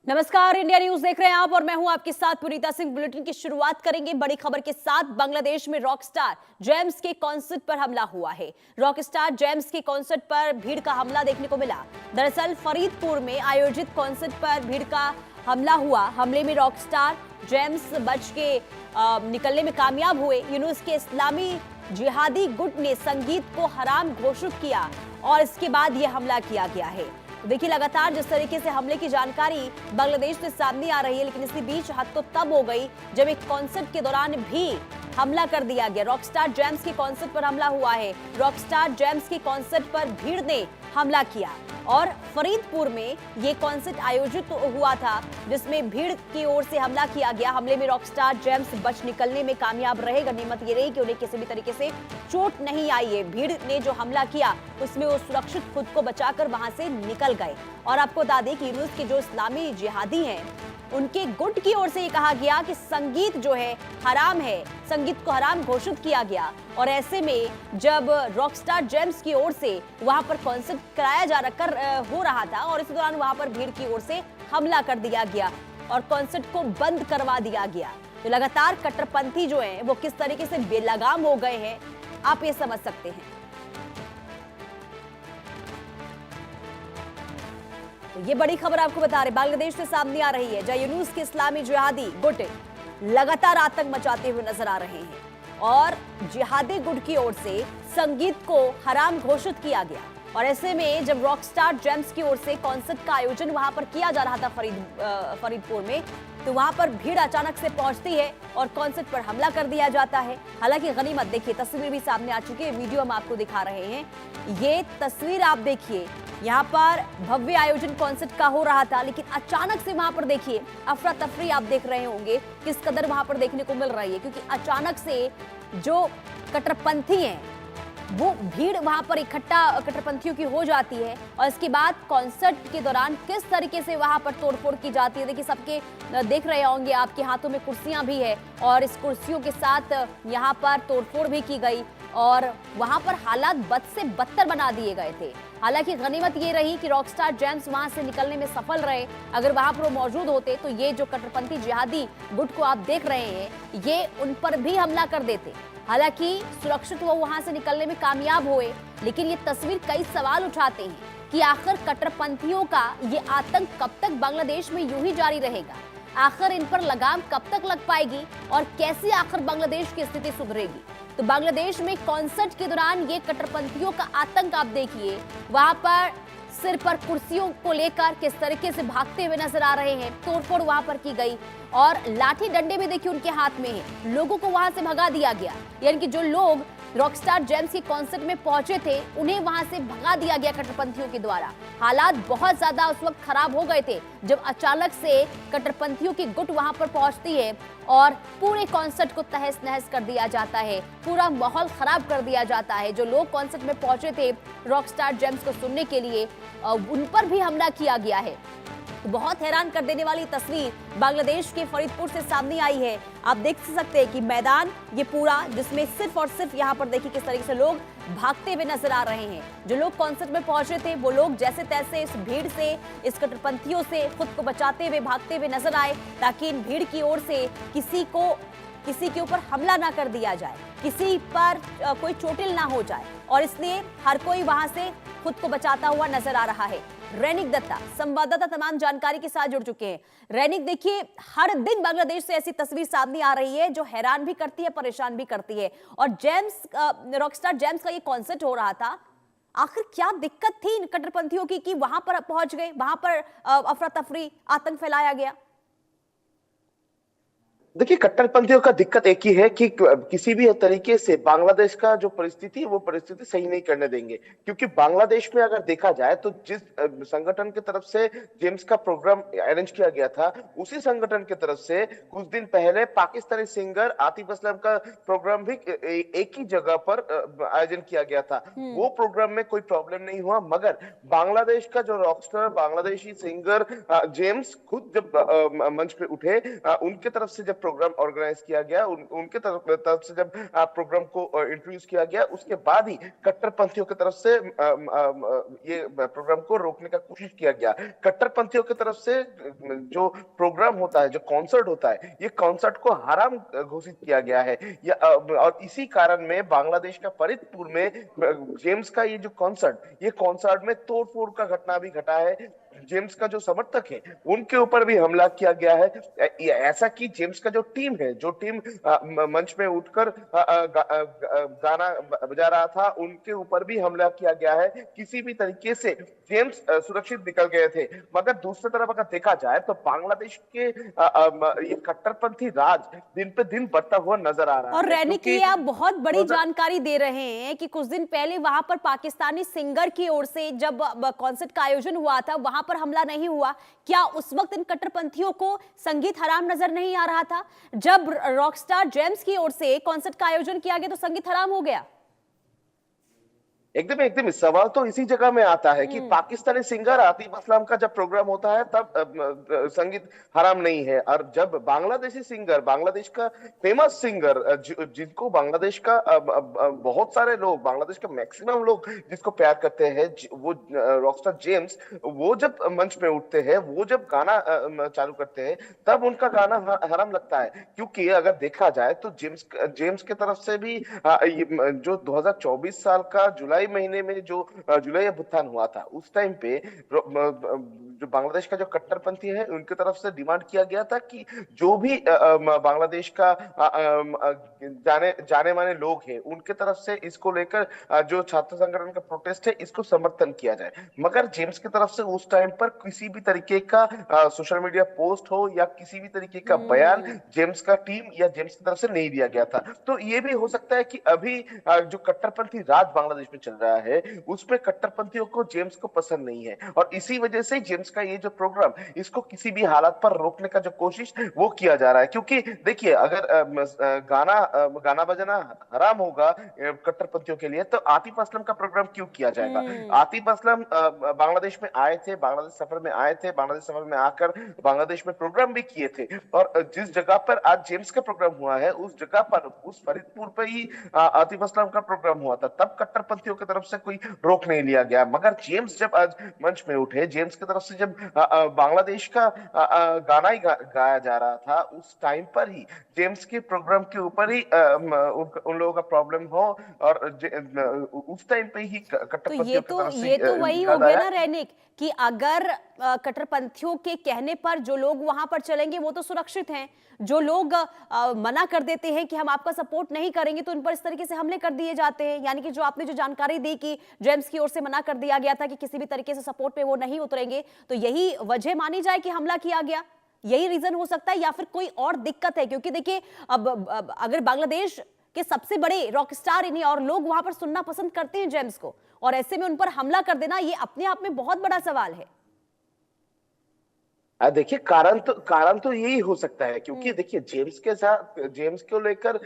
नमस्कार, India news देख रहे हैं आप और मैं हूं आपके साथ पुनीता सिंह। बुलेटिन की शुरुआत करेंगे बड़ी खबर के साथ। बांग्लादेश में रॉकस्टार जेम्स के कॉन्सर्ट पर हमला हुआ है। रॉकस्टार जेम्स के कॉन्सर्ट पर भीड़ का हमला देखने को मिला। दरअसल फरीदपुर में आयोजित कॉन्सर्ट पर भीड़ का हमला हुआ। हमले में रॉकस्टार जेम्स बच के निकलने में कामयाब हुए। यूनुस के इस्लामी जिहादी गुट ने संगीत को हराम घोषित किया और इसके बाद यह हमला किया गया है। देखिए, लगातार जिस तरीके से हमले की जानकारी बांग्लादेश से सामने आ रही है, लेकिन इसी बीच हद तो तब हो गई जब एक कॉन्सर्ट के दौरान भी हमला कर दिया गया। रॉकस्टार जेम्स के कॉन्सर्ट पर हमला हुआ है। रॉकस्टार जेम्स के कॉन्सर्ट पर भीड़ ने हमला किया और फरीदपुर में ये कॉन्सर्ट आयोजित हुआ था, जिसमें भीड़ की ओर से हमला किया गया। हमले में रॉकस्टार जेम्स बच निकलने में कामयाब रहे। गनीमत ये रही कि उन्हें किसी भी तरीके से चोट नहीं आई है। भीड़ ने जो हमला किया उसमें वो सुरक्षित खुद को बचाकर वहां से निकल गए। और आपको बता दें कि यूनुस के जो इस्लामी जिहादी हैं, उनके गुट की ओर से ये कहा गया कि संगीत जो है हराम है, संगीत को हराम घोषित किया गया। और ऐसे में जब रॉकस्टार जेम्स की ओर से वहां पर कॉन्सर्ट कराया हो रहा था और इस दौरान वहां पर भीड़ की ओर से हमला कर दिया गया और कॉन्सर्ट को बंद करवा दिया गया। तो लगातार कट्टरपंथी जो है वो किस तरीके से बेलगाम हो गए हैं, आप ये समझ सकते हैं। तो ये बड़ी खबर आपको बता रहे बांग्लादेश से सामने आ रही है, जहां यूनुस के इस्लामी जिहादी गुट लगातार आतंक मचाते हुए नजर आ रहे हैं और जिहादी गुट की ओर से संगीत को हराम घोषित किया गया। और ऐसे में जब रॉकस्टार जेम्स की ओर से कॉन्सर्ट का आयोजन वहां पर किया जा रहा था फरीदपुर में, तो वहां पर भीड़ अचानक से पहुंचती है और कॉन्सर्ट पर हमला कर दिया जाता है। हालांकि गनीमत, देखिए तस्वीर भी सामने आ चुकी है, वीडियो हम आपको दिखा रहे हैं। ये तस्वीर आप देखिए, यहाँ पर भव्य आयोजन कॉन्सर्ट का हो रहा था, लेकिन अचानक से वहां पर देखिए अफरा तफरी आप देख रहे होंगे किस कदर वहां पर देखने को मिल रही है, क्योंकि अचानक से जो कट्टरपंथी हैं वो भीड़ वहां पर इकट्ठा कट्टरपंथियों की हो जाती है और इसके बाद कॉन्सर्ट के दौरान किस तरीके से वहां पर तोड़फोड़ की जाती है। देखिए, सबके देख रहे होंगे आपके हाथों में कुर्सियां भी है और इस कुर्सियों के साथ यहां पर तोड़फोड़ भी की गई और वहां पर हालात बद से बदतर बना दिए गए थे। हालांकि गनीमत ये रही कि रॉकस्टार जेम्स वहां से निकलने में सफल रहे। अगर वहां पर वो मौजूद होते तो ये जो कट्टरपंथी जिहादी गुट को आप देख रहे हैं, ये उन पर भी हमला कर देते। हालांकि सुरक्षित वो वहां से निकलने में कामयाब हुए, लेकिन ये तस्वीर कई सवाल उठाते हैं कि आखिर कट्टरपंथियों का ये आतंक कब तक बांग्लादेश में यूं ही जारी रहेगा। आखिर इन पर लगाम कब तक लग पाएगी और कैसे आखिर बांग्लादेश की स्थिति सुधरेगी। तो बांग्लादेश में कॉन्सर्ट के दौरान ये कट्टरपंथियों का आतंक आप देखिए, वहां पर सिर पर कुर्सियों को लेकर किस तरीके से भागते हुए नजर आ रहे हैं। तोड़फोड़ वहां पर की गई और लाठी डंडे भी देखिए उनके हाथ में है। लोगों को वहां से भगा दिया गया, यानी कि जो लोग रॉकस्टार जेम्स के कॉन्सर्ट में पहुंचे थे उन्हें वहां से भगा दिया गया कट्टरपंथियों के द्वारा। हालात बहुत ज्यादा उस वक्त खराब हो गए थे जब अचानक से कट्टरपंथियों की गुट वहां पर पहुंचती है और पूरे कॉन्सर्ट को तहस नहस कर दिया जाता है, पूरा माहौल खराब कर दिया जाता है। जो लोग कॉन्सर्ट में पहुंचे थे रॉकस्टार जेम्स को सुनने के लिए, उन पर भी हमला किया गया है। तो बहुत हैरान कर देने वाली तस्वीर बांग्लादेश के फरीदपुर से सामने आई है। आप देख सकते हैं कि मैदान ये पूरा, जिसमें सिर्फ और सिर्फ यहाँ पर देखिए किस तरीके से लोग भागते हुए नजर आ रहे हैं। जो लोग कॉन्सर्ट में पहुंचे थे वो लोग जैसे तैसे इस भीड़ से, इस कट्टरपंथियों से खुद को बचाते हुए भागते हुए नजर आए, ताकि इन भीड़ की ओर से किसी के ऊपर हमला ना कर दिया जाए, किसी पर कोई चोटिल ना हो जाए। और इसलिए हर कोई वहां से खुद को बचाता हुआ नजर आ रहा है। रैनिक दत्ता संवाददाता तमाम जानकारी के साथ जुड़ चुके हैं। रैनिक, देखिए हर दिन बांग्लादेश से ऐसी तस्वीर सामने आ रही है जो हैरान भी करती है, परेशान भी करती है। और रॉकस्टार जेम्स का ये कॉन्सर्ट हो रहा था, आखिर क्या दिक्कत थी इन कट्टरपंथियों की कि वहां पर पहुंच गए, वहां पर अफरा तफरी, आतंक फैलाया गया। देखिए, कट्टरपंथियों का दिक्कत एक ही है कि किसी भी तरीके से बांग्लादेश का जो परिस्थिति है वो परिस्थिति सही नहीं करने देंगे। क्योंकि बांग्लादेश में अगर देखा जाए तो जिस संगठन की तरफ से जेम्स का प्रोग्राम अरेंज किया गया था, उसी संगठन की तरफ से कुछ दिन पहले पाकिस्तानी सिंगर आतिफ असलम का प्रोग्राम भी एक ही जगह पर आयोजन किया गया था। वो प्रोग्राम में कोई प्रॉब्लम नहीं हुआ, मगर बांग्लादेश का जो रॉकस्टार बांग्लादेशी सिंगर जेम्स खुद जब मंच पे उठे, उनके तरफ से जब प्रोग्राम ऑर्गेनाइज किया गया, उनके तरफ से जब प्रोग्राम को इंट्रोड्यूस किया गया, उसके बाद ही कट्टरपंथियों की तरफ से ये प्रोग्राम को रोकने का कोशिश किया गया। कट्टरपंथियों की तरफ से जो प्रोग्राम होता है, जो कॉन्सर्ट होता है, ये कॉन्सर्ट को हराम घोषित किया गया है। और इसी कारण में बांग्लादेश का फरीदपुर में जेम्स का ये जो कॉन्सर्ट, ये कॉन्सर्ट में तोड़फोड़ का घटना भी घटा है। जेम्स का जो समर्थक है उनके ऊपर भी हमला किया गया है। ऐसा कि जेम्स का जो टीम है, जो टीम मंच में उठकर गाना बजा रहा था, उनके ऊपर भी हमला किया गया है। किसी भी तरीके से जेम्स सुरक्षित निकल गए थे। मगर दूसरी तरफ अगर देखा जाए तो बांग्लादेश के ये कट्टरपंथी राज दिन पे दिन बढ़ता हुआ नजर आ रहा और है। रैनिक, ये आप बहुत बड़ी जानकारी दे रहे हैं कि कुछ दिन पहले वहां पर पाकिस्तानी सिंगर की ओर से जब कॉन्सर्ट का आयोजन हुआ था, वहां पर हमला नहीं हुआ। क्या उस वक्त इन कट्टरपंथियों को संगीत हराम नजर नहीं आ रहा था? जब रॉकस्टार जेम्स की ओर से कॉन्सर्ट का आयोजन किया गया तो संगीत हराम हो गया? एकदम सवाल तो इसी जगह में आता है कि पाकिस्तानी सिंगर आतिफ असलम का जब प्रोग्राम होता है तब संगीत हराम नहीं है, और जब बांग्लादेशी सिंगर, बांग्लादेश का फेमस सिंगर जिनको बांग्लादेश का बहुत सारे लोग, बांग्लादेश का मैक्सिमम लोग जिसको प्यार करते हैं, वो रॉकस्टार जेम्स, वो जब मंच में उठते हैं, वो जब गाना चालू करते हैं, तब उनका गाना हराम लगता है। क्योंकि अगर देखा जाए तो जेम्स की तरफ से भी जो 2024 साल का जुलाई महीने में जो जुलाई अभ्युत्थान हुआ था, उस टाइम पे जो बांग्लादेश का जो कट्टरपंथी है उनकी तरफ से डिमांड किया गया था कि जो भी बांग्लादेश का जाने माने लोग हैं, उनके तरफ से इसको लेकर जो छात्र संगठन का प्रोटेस्ट है, इसको समर्थन किया जाए। मगर जेम्स की तरफ से उस टाइम पर किसी भी तरीके का सोशल मीडिया पोस्ट हो या किसी भी तरीके का बयान जेम्स का टीम या जेम्स की तरफ से नहीं दिया गया था। तो ये भी हो सकता है कि अभी जो कट्टरपंथी राज बांग्लादेश में चल रहा है, उसमें कट्टरपंथियों को जेम्स को पसंद नहीं है, और इसी वजह से जेम्स का ये जो प्रोग्राम, इसको किसी भी हालात पर रोकने का जो कोशिश वो किया जा रहा है। क्योंकि देखिए, अगर गाना बजाना हराम होगा कट्टरपंथियों के लिए, तो आतिफ असलम का प्रोग्राम क्यों किया जाएगा? आतिफ असलम बांग्लादेश में आए थे, बांग्लादेश सफर में आए थे, बांग्लादेश सफर में आकर बांग्लादेश में प्रोग्राम भी किए थे, और जिस जगह पर आज जेम्स का प्रोग्राम हुआ है, उस जगह पर, उस फरीदपुर पर ही आतिफ असलम का प्रोग्राम हुआ था। तब कट्टरपंथियों की तरफ से कोई रोक नहीं लिया गया। मगर जेम्स जब आज मंच में उठे, जेम्स की तरफ से जब बांग्लादेश का गाना ही गाया जा रहा था, उस टाइम पर ही जेम्स के प्रोग्राम के ऊपर ही उन लोगों का प्रॉब्लम हो, और उस टाइम पे ही कट्टरपंथियों की तरफ से ये तो वही हो गया ना रैनिक, कि अगर कट्टरपंथियों के कहने पर जो लोग वहां पर चलेंगे वो तो सुरक्षित हैं, जो लोग मना कर देते हैं कि हम आपका सपोर्ट नहीं करेंगे, तो उन पर इस तरीके से हमले कर दिए जाते हैं। यानी कि जो आपने जो जानकारी दी कि जेम्स की ओर से मना कर दिया गया था कि किसी भी तरीके से सपोर्ट पे वो नहीं उतरेंगे, तो यही वजह मानी जाए कि हमला किया गया, यही रीजन हो सकता है, या फिर कोई और दिक्कत है? क्योंकि देखिए, अब अगर बांग्लादेश के सबसे बड़े रॉक स्टार इन्हीं, और लोग वहां पर सुनना पसंद करते हैं जेम्स को, और ऐसे में उन पर हमला कर देना, ये अपने आप में बहुत बड़ा सवाल है। देखिए, कारण तो यही हो सकता है, क्योंकि देखिए, जेम्स को लेकर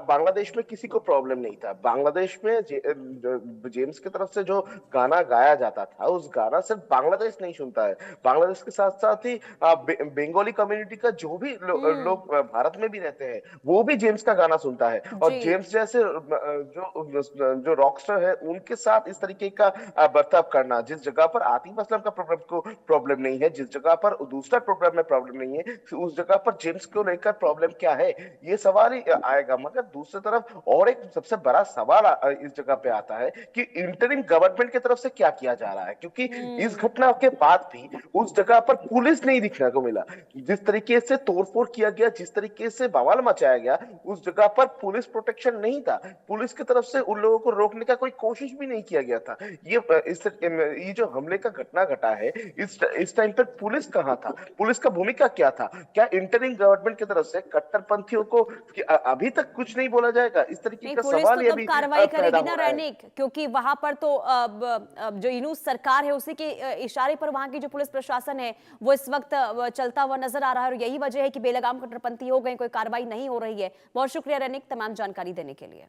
बांग्लादेश में किसी को प्रॉब्लम नहीं था। बांग्लादेश में जेम्स की तरफ से जो गाना गाया जाता था, उस गाना सिर्फ बांग्लादेश नहीं सुनता है, बांग्लादेश के साथ साथ ही बंगाली कम्युनिटी का जो भी लोग भारत में भी रहते हैं, वो भी जेम्स का गाना सुनता है। और जेम्स जैसे जो रॉकस्टार है, उनके साथ इस तरीके का बर्ताव करना, जिस जगह पर आतिफ असलम का प्रोग्राम को प्रॉब्लम नहीं है, जिस जगह पर दूसरा प्रोग्राम में प्रॉब्लम नहीं है, उस जगह पर जेम्स को लेकर प्रॉब्लम क्या है, ये सवाल ही आएगा। मगर दूसरी तरफ और एक सबसे बड़ा सवाल इस जगह पे आता है कि इंटरिम गवर्नमेंट की तरफ से क्या किया जा रहा है, क्योंकि इस घटना के बाद भी उस जगह पर पुलिस नहीं दिखने को मिला। जिस तरीके से तोड़फोड़ किया गया, जिस तरीके से बवाल मचाया गया, उस जगह पर पुलिस प्रोटेक्शन नहीं था, पुलिस की तरफ से उन लोगों को रोकने का कोई कोशिश भी नहीं किया गया था। ये जो हमले का घटना घटा है, इस टाइम पर पुलिस कहां था, पुलिस का भूमिका क्या था? क्या इंटरिम गवर्नमेंट की तरफ से कट्टरपंथियों को अभी तक कुछ नहीं बोला जाएगा? इस तरीके का सवाल ये भी कार्रवाई करेगी ना रैनिक, क्योंकि वहां पर तो जो यूनूस सरकार है, उसी के इशारे पर वहां की जो पुलिस प्रशासन है वो इस वक्त चलता हुआ नजर आ रहा है, और यही वजह है कि बेलगाम कट्टरपंथी हो गए, कोई कार्रवाई नहीं हो रही है। बहुत शुक्रिया रैनिक तमाम जानकारी देने के लिए।